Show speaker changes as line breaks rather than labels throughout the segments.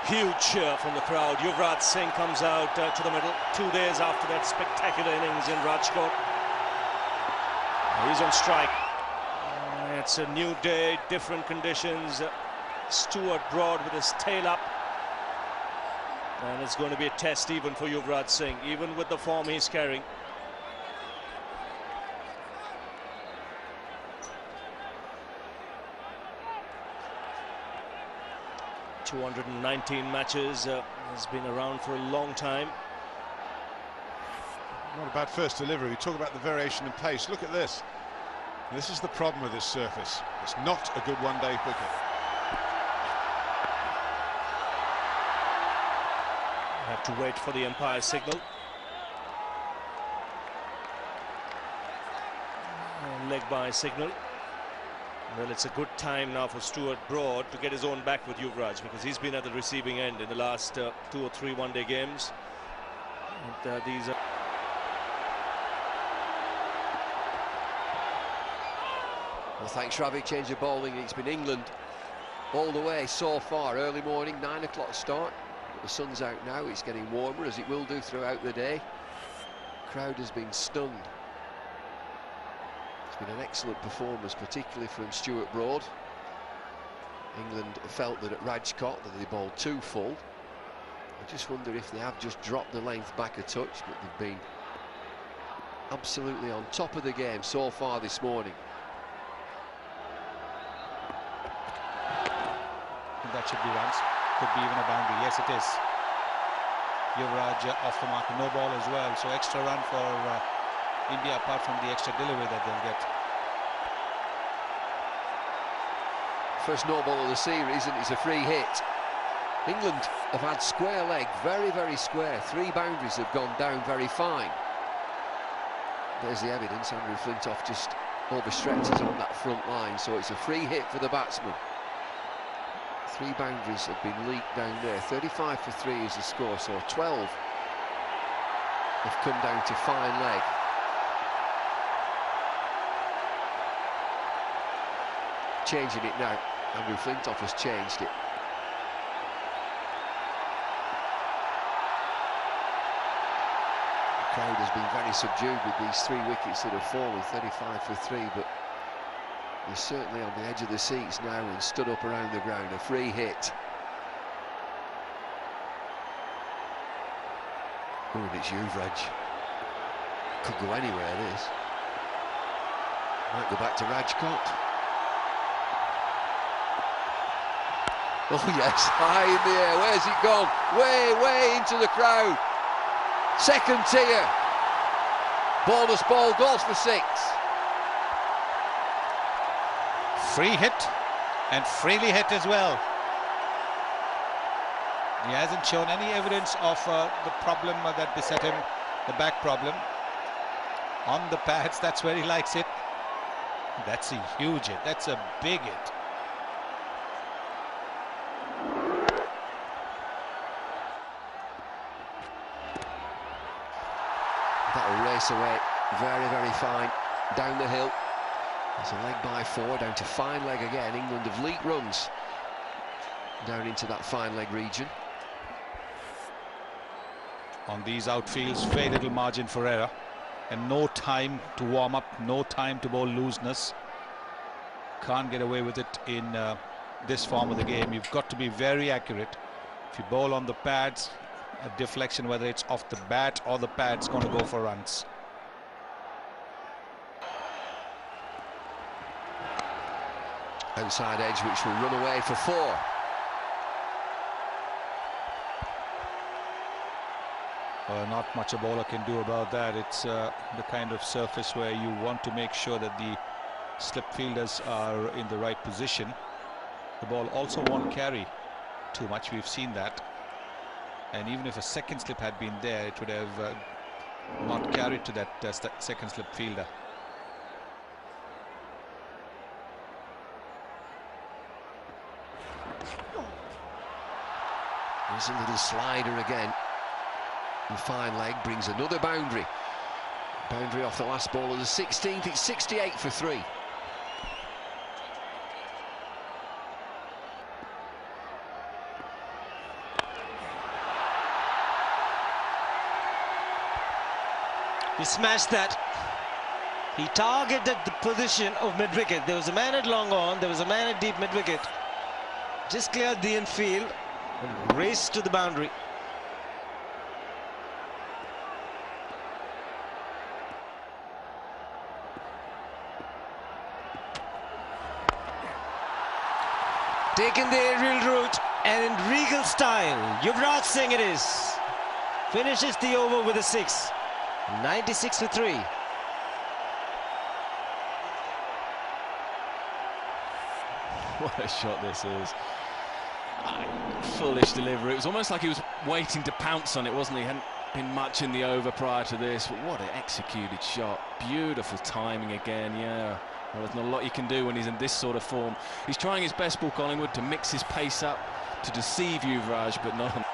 Huge cheer from the crowd. Yuvaraj Singh comes out to the middle 2 days after that spectacular innings in Rajkot. He's on strike. It's a new day, different conditions. Stuart Broad with his tail up. And it's going to be a test even for Yuvaraj Singh, even with the form he's carrying. ...219 matches, has been around for a long time.
Not a bad first delivery. We talk about the variation in pace. Look at this. This is the problem with this surface. It's not a good one-day wicket.
Have to wait for the umpire's signal. Leg by signal. Well, it's a good time now for Stuart Broad to get his own back with Yuvaraj, because he's been at the receiving end in the last 2 or 3 one-day games. And, these are...
Well, thanks, Ravi. Change of bowling. It's been England all the way so far. Early morning, 9 o'clock start. But the sun's out now. It's getting warmer, as it will do throughout the day. The crowd has been stunned. It's been an excellent performance, particularly from Stuart Broad. England felt that at Rajkot that they bowled too full. I just wonder if they have just dropped the length back a touch, but they've been absolutely on top of the game so far this morning.
That should be runs, could be even a boundary. Yes, it is. Yuvaraj off the mark, no ball as well, so extra run for India, apart from the extra delivery that they'll get.
First no ball of the series, and it's a free hit. England have had square leg, very, very square. 3 boundaries have gone down very fine. There's the evidence. Andrew Flintoff just overstretches on that front line, so it's a free hit for the batsman. 3 boundaries have been leaked down there. 35 for 3 is the score, so 12 have come down to fine leg. Changing it now. Andrew Flintoff has changed it. The crowd has been very subdued with these 3 wickets that have fallen, 35 for 3, but they're certainly on the edge of the seats now and stood up around the ground. A free hit. Oh, and it's Yuvaraj. Could go anywhere, this. Might go back to Rajkot. Oh yes, high in the air. Where's it gone? Way, way into the crowd. Second tier. Bonus ball goes for 6.
Free hit and freely hit as well. He hasn't shown any evidence of the problem that beset him, the back problem. On the pads, that's where he likes it. That's a huge hit. That's a big hit.
That'll race away very, very fine down the hill. It's a leg by 4, down to fine leg again. England have leaked runs down into that fine leg region.
On these outfields, very little margin for error, and no time to warm up, no time to bowl looseness. Can't get away with it in this form of the game. You've got to be very accurate. If you bowl on the pads, a deflection, whether it's off the bat or the pad's going to go for runs.
Outside edge, which will run away for 4.
Not much a bowler can do about that. It's the kind of surface where you want to make sure that the slip fielders are in the right position. The ball also won't carry too much. We've seen that. And even if a second slip had been there, it would have not carried to that second slip fielder.
There's a little slider again. And fine leg brings another boundary. Boundary off the last ball of the 16th. It's 68 for 3.
He smashed that. He targeted the position of mid-wicket. There was a man at long on, there was a man at deep mid-wicket. Just cleared the infield and raced to the boundary. Taken the aerial route and in regal style, Yuvaraj Singh it is. Finishes the over with a 6. 96 for 3.
What a shot this is. Foolish delivery. It was almost like he was waiting to pounce on it, wasn't he? Hadn't been much in the over prior to this, but what an executed shot. Beautiful timing again, yeah. Well, there's not a lot you can do when he's in this sort of form. He's trying his best, Paul Collingwood, to mix his pace up, to deceive Yuvaraj, but not on.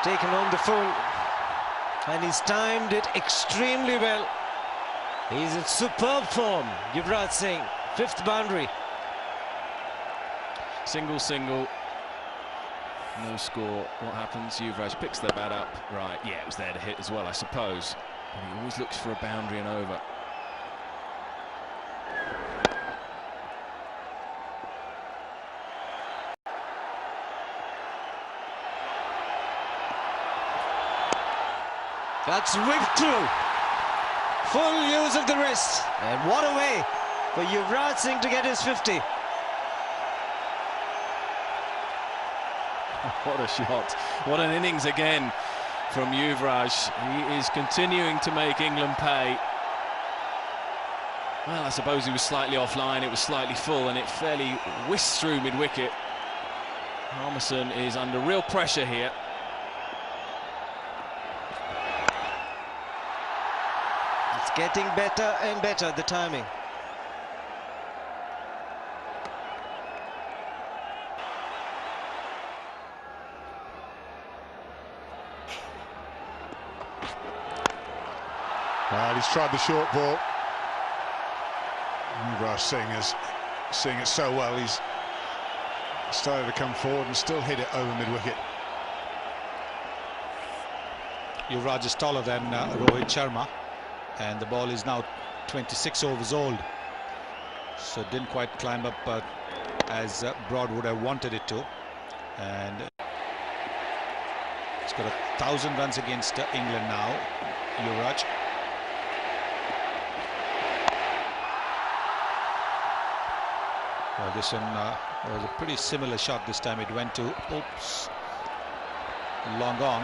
Taken on the full, and he's timed it extremely well. He's in superb form, Yuvaraj Singh. 5th boundary.
Single, single. No score. What happens? Yuvaraj picks the bat up. Right, yeah, it was there to hit as well, I suppose. And he always looks for a boundary and over.
That's whipped through. Full use of the wrist. And what a way for Yuvaraj Singh to get his 50.
What a shot. What an innings again from Yuvaraj. He is continuing to make England pay. Well, I suppose he was slightly offline, it was slightly full, and it fairly whisked through mid-wicket. Harmison is under real pressure here.
It's getting better and better, the timing.
Well, he's tried the short ball. Yuvaraj Singh is seeing it so well. He's started to come forward and still hit it over mid-wicket.
Yuvraj is taller than Rohit Sharma, and the ball is now 26 overs old, so didn't quite climb up as Broad would have wanted it to, and he's got 1,000 runs against England now, Yuvraj. Well, this one was a pretty similar shot this time. It went to, oops, long on.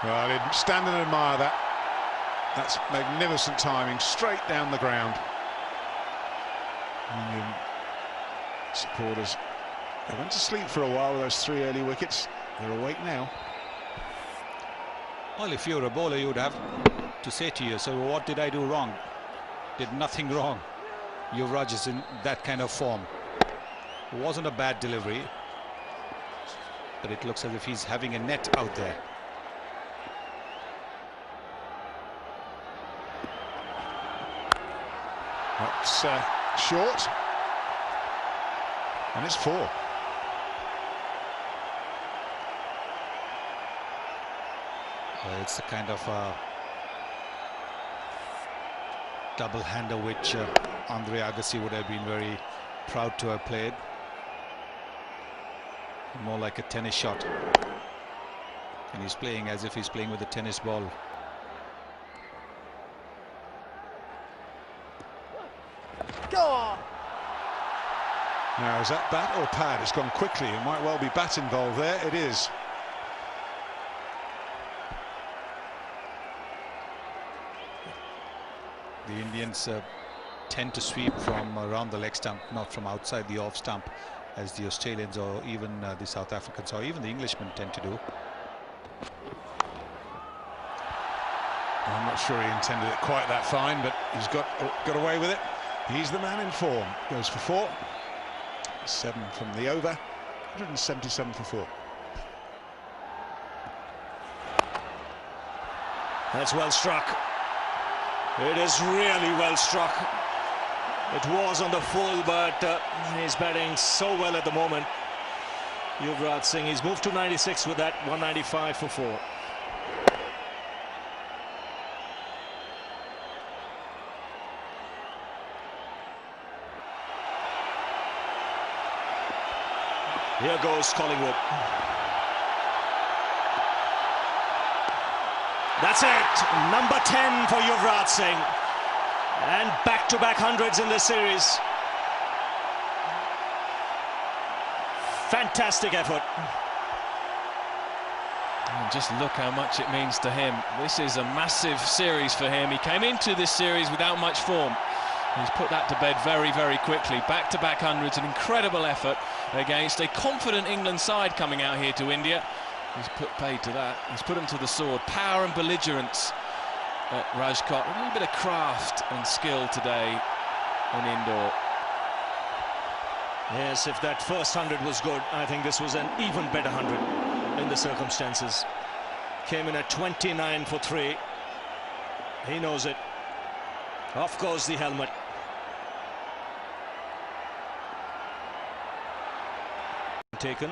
Well, he'd stand and admire that. That's magnificent timing, straight down the ground. Indian supporters, they went to sleep for a while with those 3 early wickets. They're awake now.
Well, if you're a bowler, you would have to say to yourself, well, what did I do wrong? Did nothing wrong. Yuvraj is in that kind of form. It wasn't a bad delivery, but it looks as if he's having a net out there.
That's short, and it's 4.
It's the kind of double-hander which Andre Agassi would have been very proud to have played. More like a tennis shot. And he's playing as if he's playing with a tennis ball.
Go on! Now, is that bat or pad? It's gone quickly. It might well be bat involved there. It is.
The Indians tend to sweep from around the leg stump, not from outside the off stump, as the Australians or even the South Africans or even the Englishmen tend to do.
I'm not sure he intended it quite that fine, but he's got away with it. He's the man in form. Goes for 4. 7 from the over. 177 for 4.
That's well struck. It is really well struck. It was on the full, but he's batting so well at the moment. Yuvaraj Singh, he's moved to 96 with that, 195 for 4. Here goes Collingwood. That's it. Number 10 for Yuvaraj Singh. And back-to-back hundreds in this series. Fantastic effort.
And just look how much it means to him. This is a massive series for him. He came into this series without much form. He's put that to bed very, very quickly. Back-to-back hundreds, an incredible effort against a confident England side coming out here to India. He's put paid to that. He's put him to the sword. Power and belligerence at Rajkot. A little bit of craft and skill today in indoor.
Yes, if that first 100 was good, I think this was an even better 100 in the circumstances. Came in at 29 for 3. He knows it. Off goes the helmet. Taken.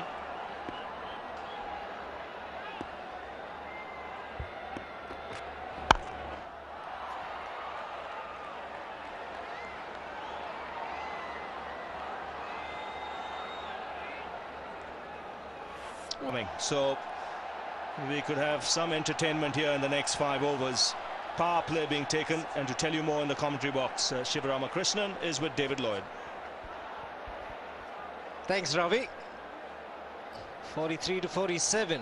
So we could have some entertainment here in the next 5 overs. Power play being taken, and to tell you more in the commentary box, Shivaramakrishnan is with David Lloyd.
Thanks, Ravi. 43 to 47.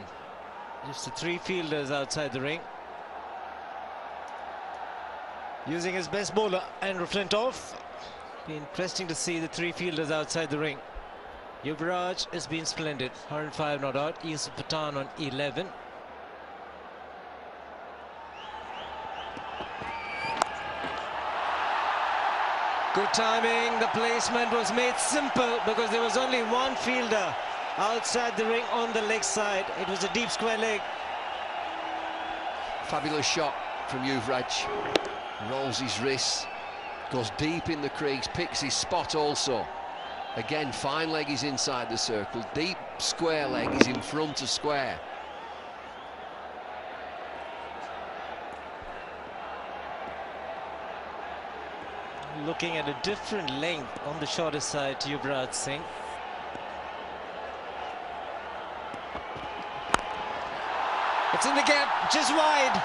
Just the 3 fielders outside the ring. Using his best bowler, Andrew Flintoff. Be interesting to see the 3 fielders outside the ring. Yuvaraj has been splendid. 105 not out. Yusuf Pathan on 11. Good timing. The placement was made simple because there was only 1 fielder outside the ring on the leg side. It was a deep square leg.
Fabulous shot from Yuvraj. Rolls his wrists, goes deep in the crease, picks his spot also. Again, fine leg is inside the circle. Deep square leg is in front of square.
Looking at a different length on the shorter side to Yuvaraj Singh. It's in the gap, just wide.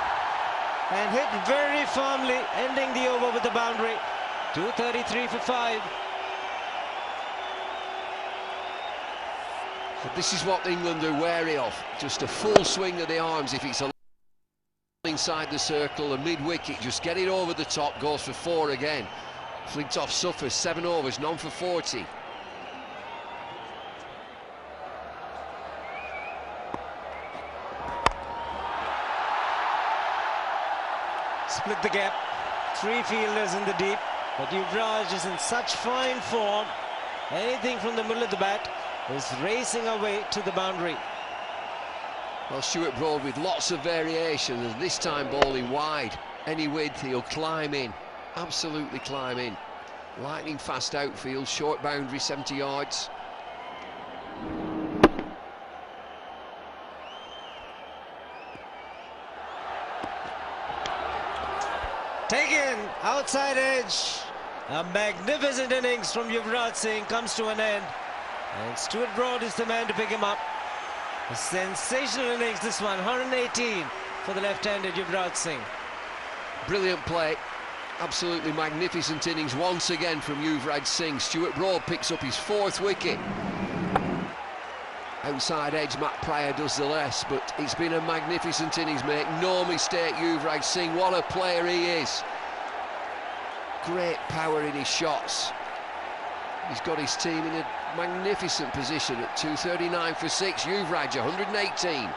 And hit very firmly, ending the over with the boundary. 233 for 5.
But this is what England are wary of. Just a full swing of the arms if it's a inside the circle, a mid-wicket, just get it over the top, goes for 4 again. Flintoff suffers, 7 overs, none for 40.
Split the gap, 3 fielders in the deep, but Yuvraj is in such fine form. Anything from the middle of the bat is racing away to the boundary.
Well, Stuart Broad with lots of variation, and this time bowling wide. Any width, he'll climb in, absolutely climb in. Lightning fast outfield, short boundary, 70 yards.
Taken, outside edge. A magnificent innings from Yuvraj Singh comes to an end. And Stuart Broad is the man to pick him up. A sensational innings this one, 118 for the left-handed Yuvraj Singh.
Brilliant play, absolutely magnificent innings once again from Yuvraj Singh. Stuart Broad picks up his 4th wicket. Outside edge, Matt Pryor does the rest, but it's been a magnificent innings, make no mistake. Yuvraj Singh, what a player he is. Great power in his shots. He's got his team in a magnificent position at 239 for 6. Yuvraj 118.